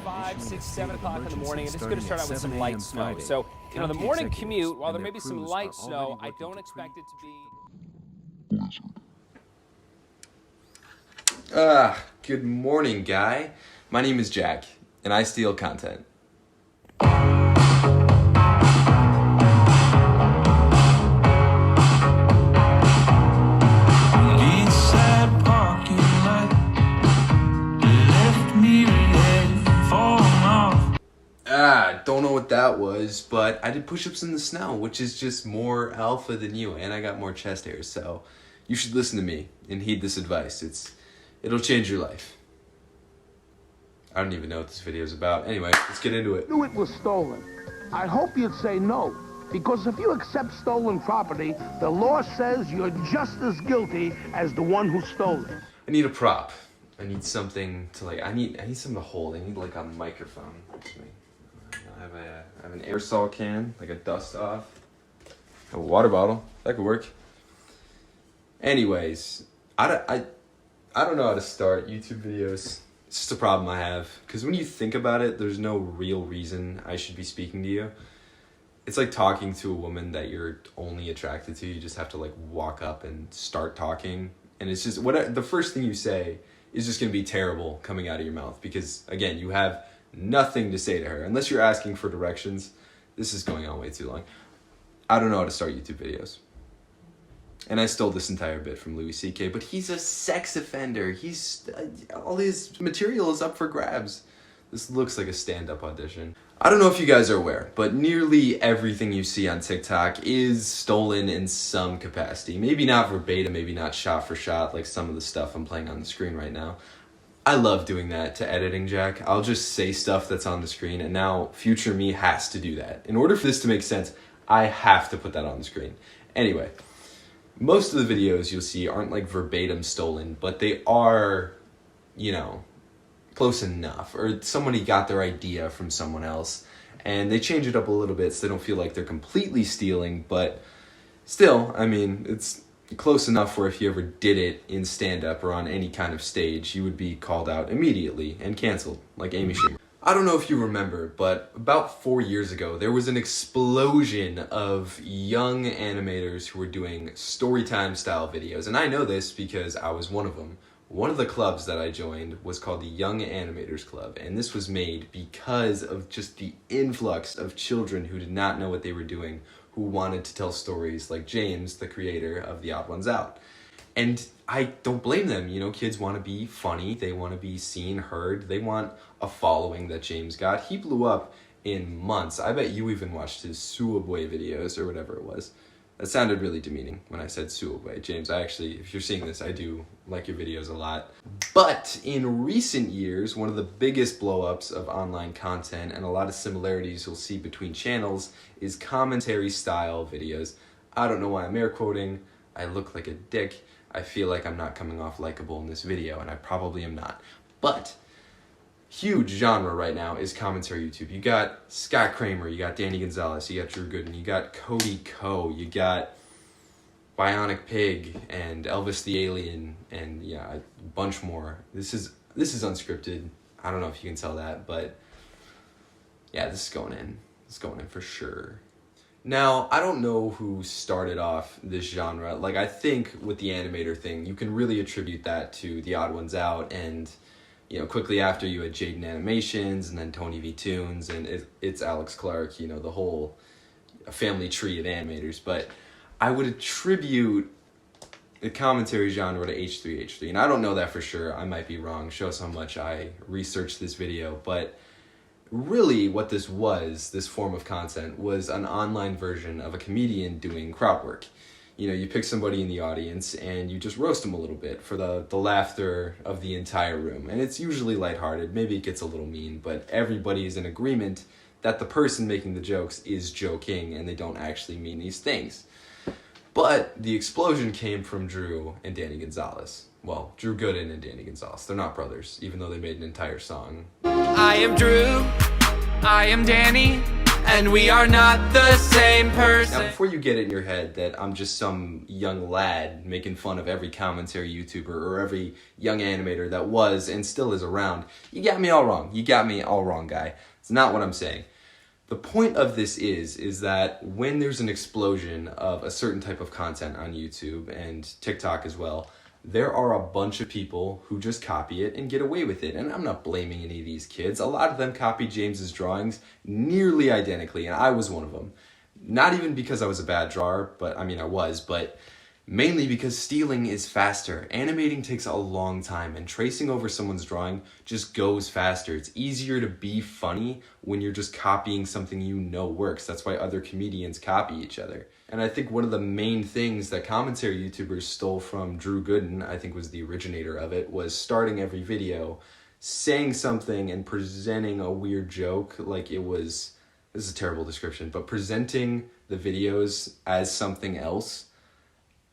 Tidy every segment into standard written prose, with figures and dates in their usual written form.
5, 6, 7 o'clock in the morning, and it's going to start out with some light snow. So, you know, the morning commute, while there may be some light snow, I don't expect it to be... Good morning, Guy. My name is Jack, and I steal content. Don't know what that was, but I did push-ups in the snow, which is just more alpha than you, and I got more chest hairs, so you should listen to me and heed this advice. It'll change your life. I don't even know what this video is about. Anyway, let's get into it. Knew it was stolen. I hope you'd say no, because if you accept stolen property, the law says you're just as guilty as the one who stole it. I need a prop. I need something to I need something to hold. I need like a microphone. I have an aerosol can, like a dust off. A water bottle. That could work. Anyways, I don't know how to start YouTube videos. It's just a problem I have. Because when you think about it, there's no real reason I should be speaking to you. It's like talking to a woman that you're only attracted to. You just have to like walk up and start talking. And it's just, the first thing you say is just going to be terrible coming out of your mouth. Because, again, you have nothing to say to her. Unless you're asking for directions. This is going on way too long. I don't know how to start YouTube videos. And I stole this entire bit from Louis C.K., but he's a sex offender. All his material is up for grabs. This looks like a stand-up audition. I don't know if you guys are aware, but nearly everything you see on TikTok is stolen in some capacity. Maybe not verbatim, maybe not shot for shot, like some of the stuff I'm playing on the screen right now. I love doing that to editing, Jack. I'll just say stuff that's on the screen, and now future me has to do that. In order for this to make sense, I have to put that on the screen. Anyway, most of the videos you'll see aren't like verbatim stolen, but they are, you know, close enough. Or somebody got their idea from someone else, and they change it up a little bit so they don't feel like they're completely stealing, but still, I mean, it's close enough where if you ever did it in stand-up or on any kind of stage, you would be called out immediately and canceled, like Amy Schumer. I don't know if you remember, but about 4 years ago, there was an explosion of young animators who were doing storytime style videos. And I know this because I was one of them. One of the clubs that I joined was called the Young Animators Club. And this was made because of just the influx of children who did not know what they were doing, who wanted to tell stories like James, the creator of The Odd Ones Out. And I don't blame them. You know, kids want to be funny. They want to be seen, heard. They want a following that James got. He blew up in months. I bet you even watched his Suabwe videos or whatever it was. That sounded really demeaning when I said Suabwe. James, I actually, if you're seeing this, I do like your videos a lot. But in recent years, one of the biggest blow-ups of online content and a lot of similarities you'll see between channels is commentary style videos. I don't know why I'm air quoting. I look like a dick. I feel like I'm not coming off likable in this video, and I probably am not. But huge genre right now is commentary YouTube. You got Scott Kramer, you got Danny Gonzalez, you got Drew Gooden, you got Cody Ko, you got Bionic Pig and Elvis the Alien, and yeah, a bunch more. This is unscripted. I don't know if you can tell that, but yeah, this is going in. It's going in for sure. Now, I don't know who started off this genre. Like, I think with the animator thing, you can really attribute that to The Odd Ones Out, and you know, quickly after you had Jaden Animations, and then Tony V Toons, and it's Alex Clark, you know, the whole family tree of animators. But I would attribute the commentary genre to H3H3, and I don't know that for sure. I might be wrong. Shows how much I researched this video, but really what this was, this form of content, was an online version of a comedian doing crowd work. You know, you pick somebody in the audience and you just roast them a little bit for the laughter of the entire room. And it's usually lighthearted. Maybe it gets a little mean, but everybody is in agreement that the person making the jokes is joking and they don't actually mean these things. But the explosion came from Drew and Danny Gonzalez. Well, Drew Gooden and Danny Gonzalez. They're not brothers, even though they made an entire song. I am Drew, I am Danny, and we are not the same person. Now, before you get it in your head that I'm just some young lad making fun of every commentary YouTuber or every young animator that was and still is around, you got me all wrong. You got me all wrong, guy. It's not what I'm saying. The point of this is that when there's an explosion of a certain type of content on YouTube and TikTok as well, there are a bunch of people who just copy it and get away with it. And I'm not blaming any of these kids. A lot of them copied James's drawings nearly identically, and I was one of them. Not even because I was a bad drawer, but I mean I was, but mainly because stealing is faster. Animating takes a long time, and tracing over someone's drawing just goes faster. It's easier to be funny when you're just copying something you know works. That's why other comedians copy each other. And I think one of the main things that commentary YouTubers stole from Drew Gooden, I think was the originator of it, was starting every video, saying something and presenting a weird joke like it was, this is a terrible description, but presenting the videos as something else,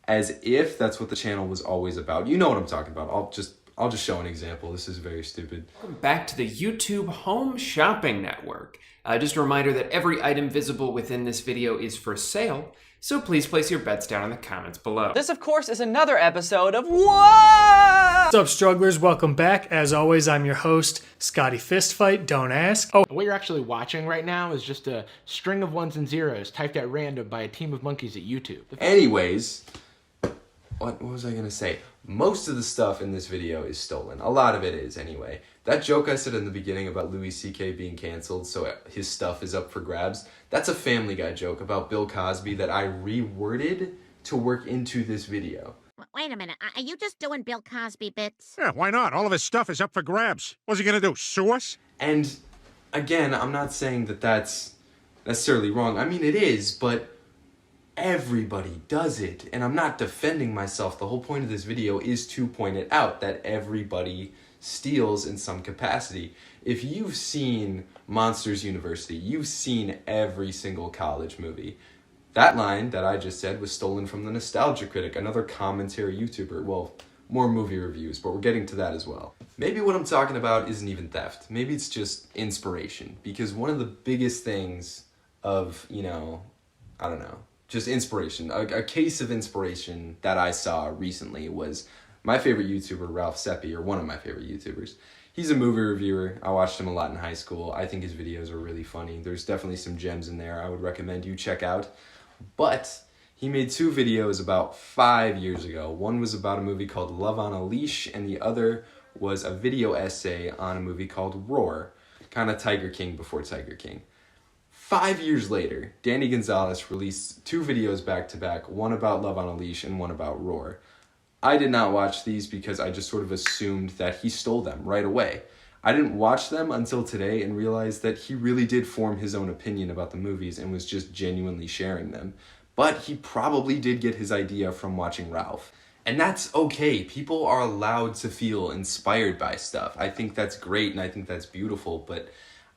as if that's what the channel was always about. You know what I'm talking about. I'll just show an example. This is very stupid. Welcome back to the YouTube Home Shopping Network. Just a reminder that every item visible within this video is for sale, so please place your bets down in the comments below. This, of course, is another episode of What? What's up, strugglers? Welcome back. As always, I'm your host, Scotty Fistfight. Don't ask. Oh, What you're actually watching right now is just a string of ones and zeros typed at random by a team of monkeys at YouTube. Anyways, what was I gonna say? Most of the stuff in this video is stolen. A lot of it is, anyway. That joke I said in the beginning about Louis C.K. being canceled, so his stuff is up for grabs, that's a Family Guy joke about Bill Cosby that I reworded to work into this video. Wait a minute, are you just doing Bill Cosby bits? Yeah, why not? All of his stuff is up for grabs. What's he gonna do, sue us? And again, I'm not saying that that's necessarily wrong. I mean, it is, but everybody does it. And I'm not defending myself. The whole point of this video is to point it out that everybody steals in some capacity. If you've seen Monsters University, you've seen every single college movie. That line that I just said was stolen from the Nostalgia Critic, another commentary YouTuber. Well, more movie reviews, but we're getting to that as well. Maybe what I'm talking about isn't even theft. Maybe it's just inspiration. Because one of the biggest things of, I don't know, just inspiration. A case of inspiration that I saw recently was my favorite YouTuber, Ralph Seppi, or one of my favorite YouTubers. He's a movie reviewer. I watched him a lot in high school. I think his videos are really funny. There's definitely some gems in there I would recommend you check out. But he made two videos about 5 years ago. One was about a movie called Love on a Leash, and the other was a video essay on a movie called Roar, kind of Tiger King before Tiger King. 5 years later, Danny Gonzalez released two videos back to back, one about Love on a Leash and one about Roar. I did not watch these because I just sort of assumed that he stole them right away. I didn't watch them until today and realized that he really did form his own opinion about the movies and was just genuinely sharing them. But he probably did get his idea from watching Ralph. And that's okay. People are allowed to feel inspired by stuff. I think that's great and I think that's beautiful, but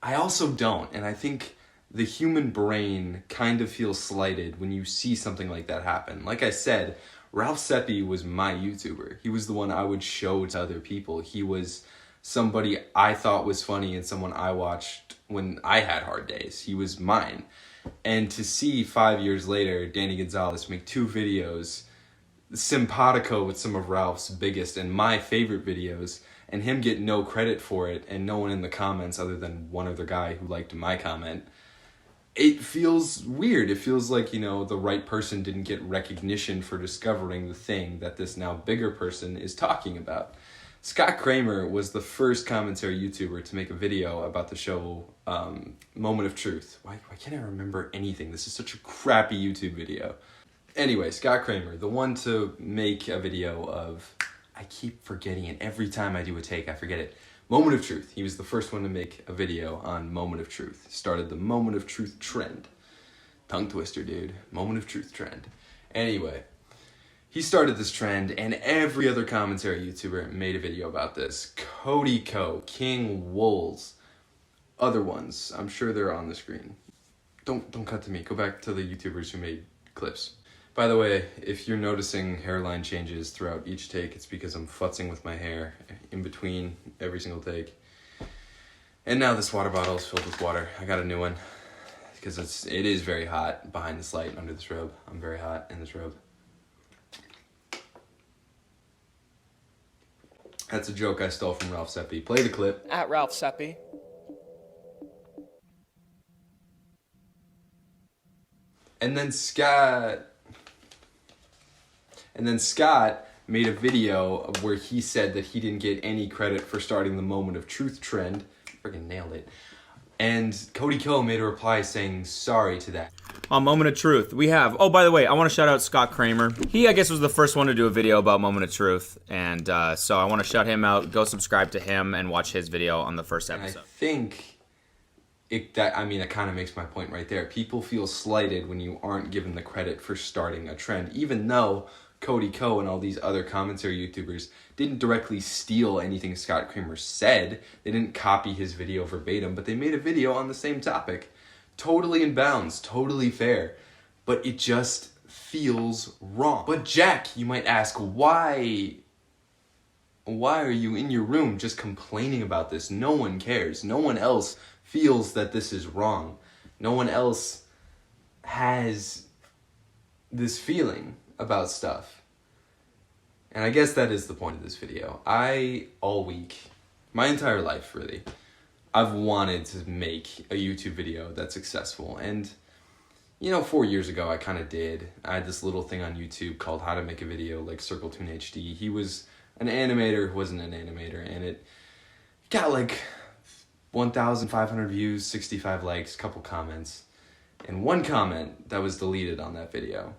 I also don't. And I think the human brain kind of feels slighted when you see something like that happen. Like I said, Ralph Seppi was my YouTuber. He was the one I would show to other people. He was somebody I thought was funny and someone I watched when I had hard days. He was mine. And to see 5 years later, Danny Gonzalez make two videos, simpatico with some of Ralph's biggest and my favorite videos, and him get no credit for it and no one in the comments other than one other guy who liked my comment, it feels weird. It feels like, the right person didn't get recognition for discovering the thing that this now bigger person is talking about. Scott Kramer was the first commentary YouTuber to make a video about the show Moment of Truth. Why can't I remember anything? This is such a crappy YouTube video. Anyway, Scott Kramer, the one to make a video of, I keep forgetting it. Every time I do a take, I forget it. Moment of Truth. He was the first one to make a video on Moment of Truth. Started the Moment of Truth trend. Tongue twister, dude. Moment of Truth trend. Anyway, he started this trend, and every other commentary YouTuber made a video about this. Cody Co, King Wolves, other ones. I'm sure they're on the screen. Don't cut to me. Go back to the YouTubers who made clips. By the way, if you're noticing hairline changes throughout each take, it's because I'm futzing with my hair in between every single take. And now this water bottle is filled with water. I got a new one. because it is very hot behind this light under this robe. I'm very hot in this robe. That's a joke I stole from Ralph Seppi. Play the clip. At Ralph Seppi. And then Scott made a video of where he said that he didn't get any credit for starting the Moment of Truth trend. Friggin' nailed it. And Cody Ko made a reply saying sorry to that. On Moment of Truth, we have, oh, by the way, I want to shout out Scott Kramer. He, I guess, was the first one to do a video about Moment of Truth, and so I want to shout him out. Go subscribe to him and watch his video on the first episode. And I think that kind of makes my point right there. People feel slighted when you aren't given the credit for starting a trend, even though Cody Ko and all these other commentary YouTubers didn't directly steal anything Scott Kramer said. They didn't copy his video verbatim, but they made a video on the same topic. Totally in bounds, totally fair, but it just feels wrong. But Jack, you might ask, why are you in your room just complaining about this? No one cares. No one else feels that this is wrong. No one else has this feeling about stuff. And I guess that is the point of this video. All week, my entire life really, I've wanted to make a YouTube video that's successful. And, 4 years ago I kind of did. I had this little thing on YouTube called How to Make a Video, like CircleTune HD. He was an animator who wasn't an animator, and it got like 1,500 views, 65 likes, couple comments. And one comment that was deleted on that video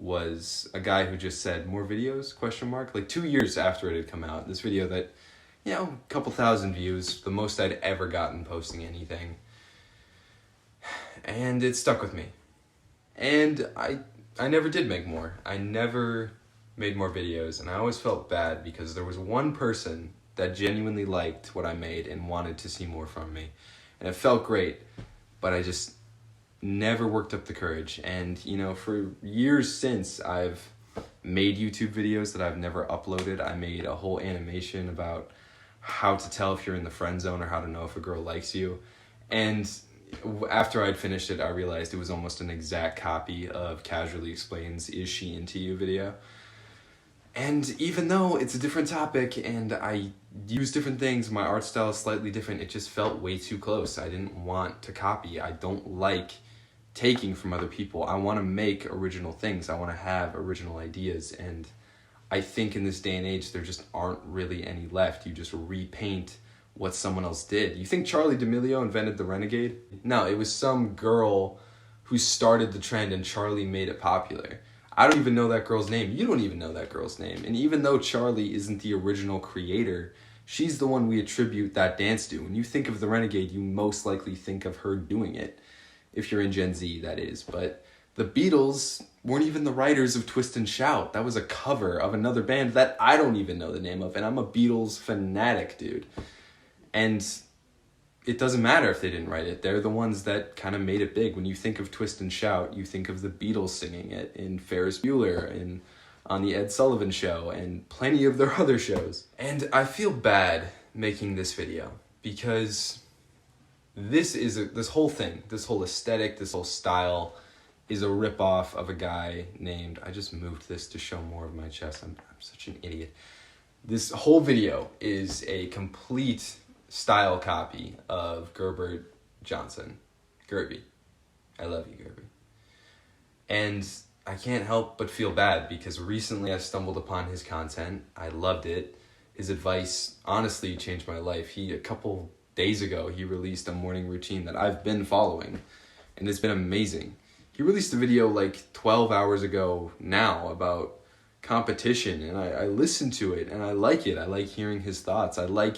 was a guy who just said, "More videos?" ? Like 2 years after it had come out. This video that, a couple thousand views, the most I'd ever gotten posting anything. And it stuck with me. And I never did make more. I never made more videos, and I always felt bad because there was one person that genuinely liked what I made and wanted to see more from me. And it felt great, but I just never worked up the courage. And, for years since, I've made YouTube videos that I've never uploaded. I made a whole animation about how to tell if you're in the friend zone or how to know if a girl likes you. And after I'd finished it, I realized it was almost an exact copy of Casually Explains Is She Into You video. And even though it's a different topic and I use different things, my art style is slightly different, it just felt way too close. I didn't want to copy. I don't like taking from other people. I want to make original things. I want to have original ideas. And I think in this day and age, there just aren't really any left. You just repaint what someone else did. You think Charli D'Amelio invented the Renegade? No, it was some girl who started the trend and Charli made it popular. I don't even know that girl's name. You don't even know that girl's name. And even though Charli isn't the original creator, she's the one we attribute that dance to. When you think of the Renegade, you most likely think of her doing it. If you're in Gen Z, that is. But the Beatles weren't even the writers of Twist and Shout. That was a cover of another band that I don't even know the name of. And I'm a Beatles fanatic, dude. And it doesn't matter if they didn't write it. They're the ones that kind of made it big. When you think of Twist and Shout, you think of the Beatles singing it in Ferris Bueller and on the Ed Sullivan Show and plenty of their other shows. And I feel bad making this video because this whole thing, this whole aesthetic, this whole style is a ripoff of a guy named, I just moved this to show more of my chest. I'm such an idiot. This whole video is a complete style copy of Gerbert Johnson. Gerby. I love you, Gerby. And I can't help but feel bad because recently I stumbled upon his content. I loved it. His advice honestly changed my life. A couple days ago, he released a morning routine that I've been following, and it's been amazing. He released a video like 12 hours ago now about competition, and I listened to it, and I like it. I like hearing his thoughts. I like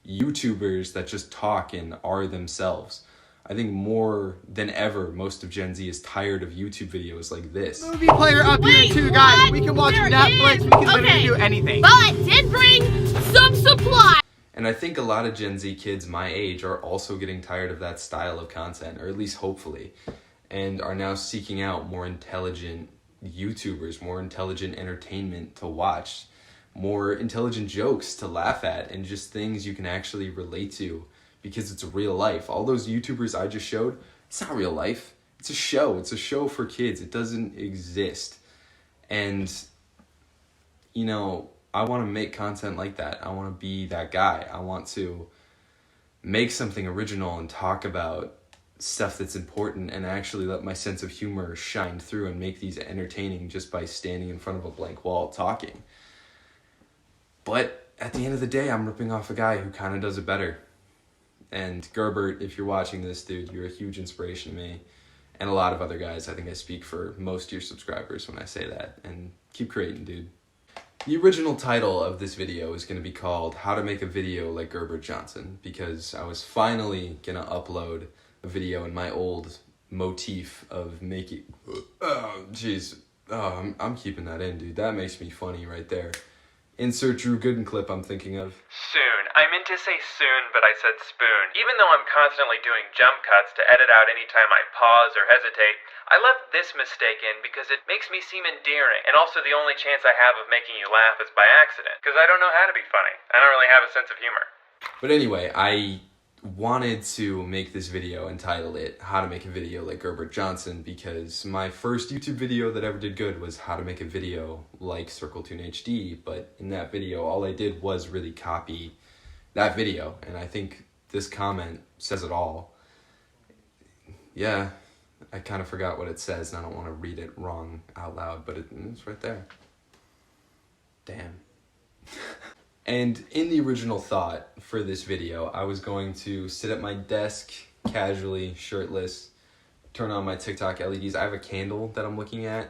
YouTubers that just talk and are themselves. I think more than ever, most of Gen Z is tired of YouTube videos like this. Movie player up here too, guys. We can watch Netflix. We can literally do anything. But I did bring some supplies. And I think a lot of Gen Z kids my age are also getting tired of that style of content, or at least hopefully, and are now seeking out more intelligent YouTubers, more intelligent entertainment to watch, more intelligent jokes to laugh at, and just things you can actually relate to because it's real life. All those YouTubers I just showed, It's not real life. It's a show. It's a show for kids. It doesn't exist. And, you know, I want to make content like that. I want to be that guy. I want to make something original and talk about stuff that's important and actually let my sense of humor shine through and make these entertaining just by standing in front of a blank wall talking. But at the end of the day, I'm ripping off a guy who kind of does it better. And Gerbert, if you're watching this, dude, you're a huge inspiration to me. And a lot of other guys. I think I speak for most of your subscribers when I say that. And keep creating, dude. The original title of this video is going to be called How to Make a Video Like Gerbert Johnson, because I was finally going to upload a video in my old motif of making... Oh, jeez. Oh, I'm keeping that in, dude. That makes me funny right there. Insert Drew Gooden clip I'm thinking of. Soon. I meant to say soon, but I said spoon. Even though I'm constantly doing jump cuts to edit out anytime I pause or hesitate, I left this mistake in because it makes me seem endearing, and also the only chance I have of making you laugh is by accident, because I don't know how to be funny. I don't really have a sense of humor. But anyway, I wanted to make this video and title it How to Make a Video Like Gerbert Johnson, because my first YouTube video that ever did good was how to make a video like CircleTune HD, but in that video all I did was really copy that video, and I think this comment says it all. Yeah, I kind of forgot what it says and I don't want to read it wrong out loud, but it's right there. Damn. And in the original thought for this video, I was going to sit at my desk, casually, shirtless, turn on my TikTok LEDs. I have a candle that I'm looking at.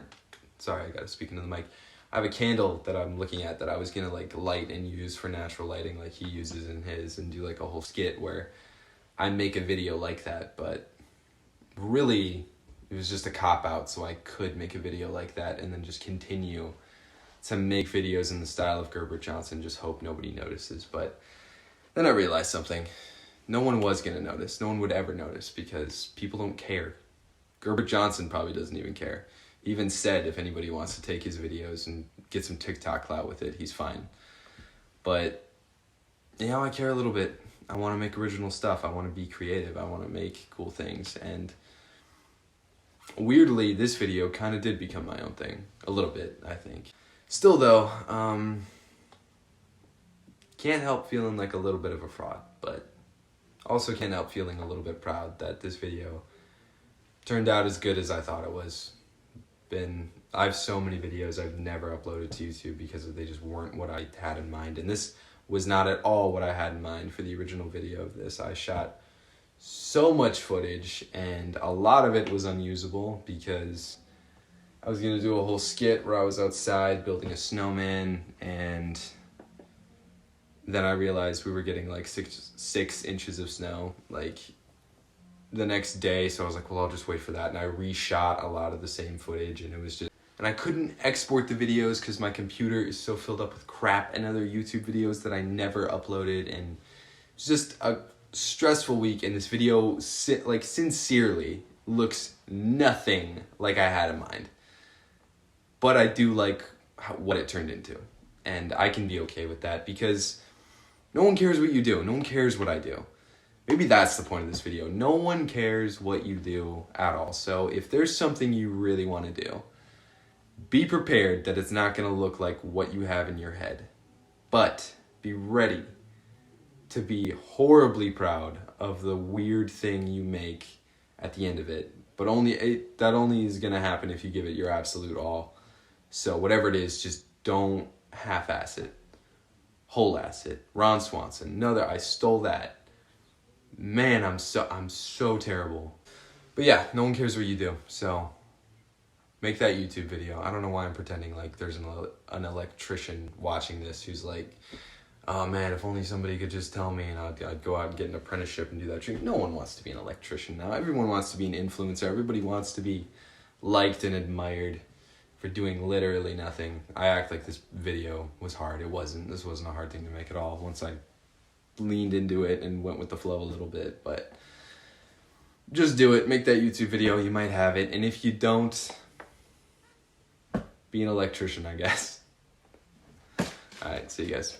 Sorry, I gotta speak into the mic. I have a candle that I'm looking at that I was gonna like light and use for natural lighting like he uses in his, and do like a whole skit where I make a video like that, but really it was just a cop-out so I could make a video like that and then just continue to make videos in the style of Gerbert Johnson, just hope nobody notices. But then I realized something. No one was gonna notice. No one would ever notice because people don't care. Gerbert Johnson probably doesn't even care. He even said if anybody wants to take his videos and get some TikTok clout with it, he's fine. But, you know, I care a little bit. I want to make original stuff. I want to be creative. I want to make cool things. And weirdly, this video kind of did become my own thing. A little bit, I think. Still though, can't help feeling like a little bit of a fraud, but also can't help feeling a little bit proud that this video turned out as good as I thought it was. I have so many videos I've never uploaded to YouTube because they just weren't what I had in mind, and this was not at all what I had in mind for the original video of this. I shot so much footage and a lot of it was unusable because I was gonna do a whole skit where I was outside building a snowman, and then I realized we were getting like six inches of snow like the next day, so I was like, well, I'll just wait for that, and I reshot a lot of the same footage, and it was just, and I couldn't export the videos because my computer is so filled up with crap and other YouTube videos that I never uploaded, and it's just a stressful week, and this video like sincerely looks nothing like I had in mind. But I do like what it turned into, and I can be okay with that because no one cares what you do. No one cares what I do. Maybe that's the point of this video. No one cares what you do at all. So if there's something you really want to do, be prepared that it's not going to look like what you have in your head. But be ready to be horribly proud of the weird thing you make at the end of it. But that only is going to happen if you give it your absolute all. So whatever it is, just don't half-ass it. Whole-ass it. Ron Swanson. No, I stole that. Man, I'm so terrible. But yeah, no one cares what you do. So make that YouTube video. I don't know why I'm pretending like there's an electrician watching this who's like, oh man, if only somebody could just tell me, and I'd go out and get an apprenticeship and do that. No one wants to be an electrician now. Everyone wants to be an influencer. Everybody wants to be liked and admired for doing literally nothing. I act like this video was hard. It wasn't. This wasn't a hard thing to make at all once I leaned into it and went with the flow a little bit. But just do it. Make that YouTube video. You might have it. And if you don't, be an electrician, I guess. All right, see you guys.